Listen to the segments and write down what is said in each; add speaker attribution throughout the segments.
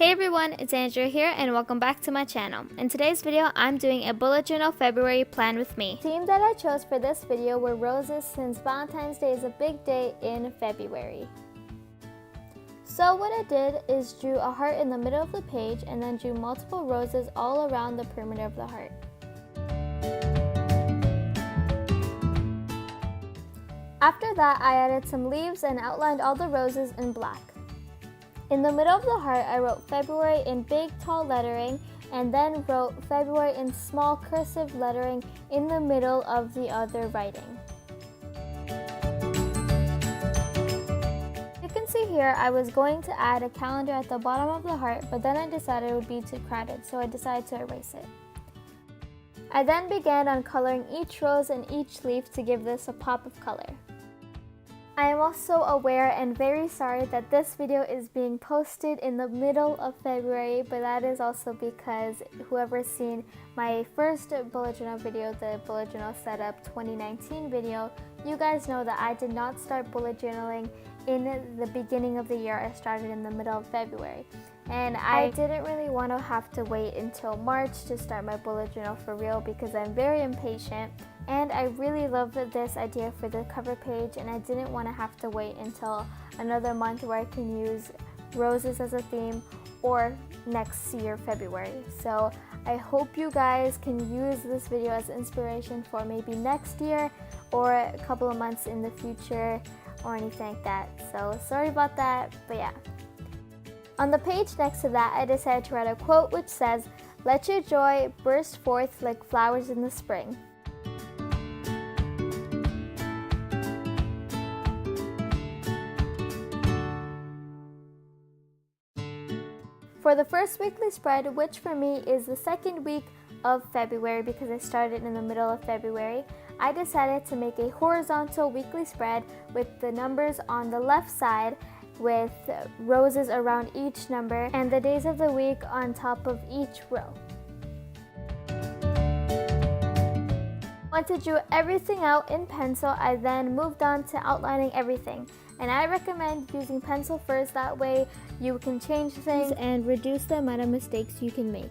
Speaker 1: Hey everyone, it's Andrea here and welcome back to my channel. In today's video, I'm doing a bullet journal February plan with me. The theme that I chose for this video were roses since Valentine's Day is a big day in February. So what I did is drew a heart in the middle of the page and then drew multiple roses all around the perimeter of the heart. After that, I added some leaves and outlined all the roses in black. In the middle of the heart, I wrote February in big, tall lettering and then wrote February in small cursive lettering in the middle of the other writing. You can see here I was going to add a calendar at the bottom of the heart, but then I decided it would be too crowded, so I decided to erase it. I then began on coloring each rose and each leaf to give this a pop of color. I am also aware and very sorry that this video is being posted in the middle of February, but that is also because whoever's seen my first bullet journal video, the bullet journal setup 2019 video, you guys know that I did not start bullet journaling in the beginning of the year. I started in the middle of February. And I didn't really want to have to wait until March to start my bullet journal for real because I'm very impatient. And I really love this idea for the cover page, and I didn't want to have to wait until another month where I can use roses as a theme or next year, February. So I hope you guys can use this video as inspiration for maybe next year or a couple of months in the future or anything like that. So sorry about that, but yeah. On the page next to that, I decided to write a quote which says, "Let your joy burst forth like flowers in the spring." For the first weekly spread, which for me is the second week of February because I started in the middle of February, I decided to make a horizontal weekly spread with the numbers on the left side with roses around each number and the days of the week on top of each row. Once I drew everything out in pencil, I then moved on to outlining everything. And I recommend using pencil first, that way you can change things and reduce the amount of mistakes you can make.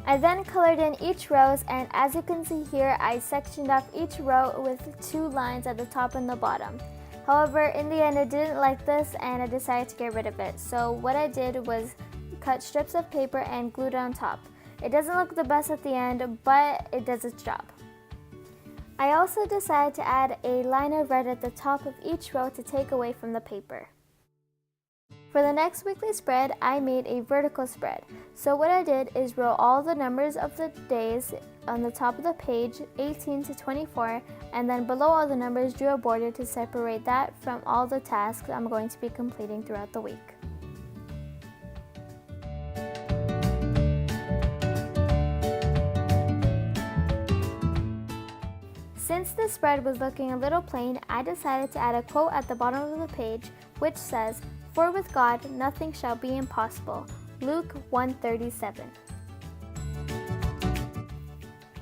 Speaker 1: I then colored in each rose, and as you can see here, I sectioned off each row with 2 lines at the top and the bottom. However, in the end I didn't like this and I decided to get rid of it. So what I did was cut strips of paper and glued it on top. It doesn't look the best at the end, but it does its job. I also decided to add a line of red at the top of each row to take away from the paper. For the next weekly spread, I made a vertical spread. So what I did is wrote all the numbers of the days on the top of the page, 18 to 24, and then below all the numbers drew a border to separate that from all the tasks I'm going to be completing throughout the week. Since the spread was looking a little plain, I decided to add a quote at the bottom of the page which says, "For with God nothing shall be impossible." Luke 1:37.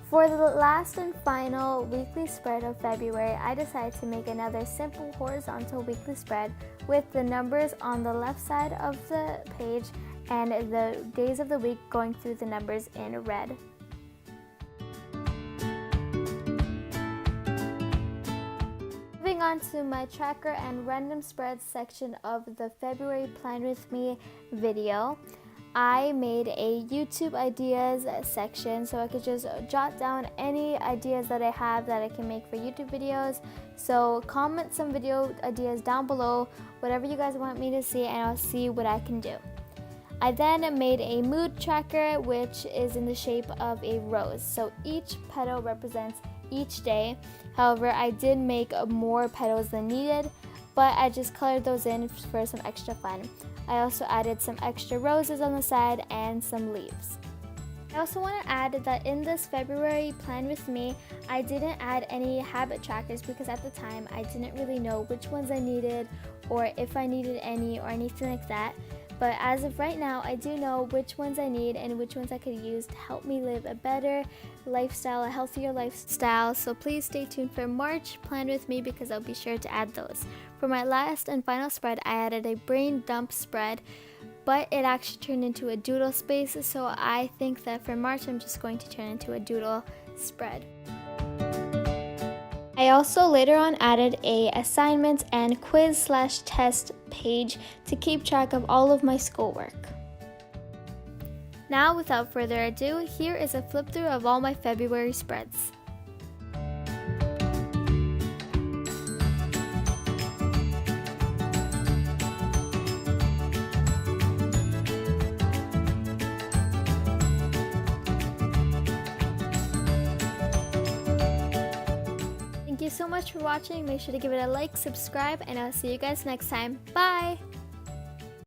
Speaker 1: For the last and final weekly spread of February, I decided to make another simple horizontal weekly spread with the numbers on the left side of the page and the days of the week going through the numbers in red. Moving on to my tracker and random spreads section of the February Plan With Me video, I made a YouTube ideas section so I could just jot down any ideas that I have that I can make for YouTube videos. So comment some video ideas down below, whatever you guys want me to see, and I'll see what I can do. I then made a mood tracker which is in the shape of a rose. So each petal represents each day. However, I did make more petals than needed, but I just colored those in for some extra fun. I also added some extra roses on the side and some leaves. I also want to add that in this February Plan With Me, I didn't add any habit trackers because at the time I didn't really know which ones I needed or if I needed any or anything like that. But as of right now, I do know which ones I need and which ones I could use to help me live a better lifestyle, a healthier lifestyle. So please stay tuned for March Plan With Me because I'll be sure to add those. For my last and final spread, I added a brain dump spread, but it actually turned into a doodle space, so I think that for March I'm just going to turn into a doodle spread. I also later on added a assignment and quiz/test page to keep track of all of my schoolwork. Now, without further ado, here is a flip through of all my February spreads. Thank you so much for watching. Make sure to give it a like, subscribe, and I'll see you guys next time. Bye!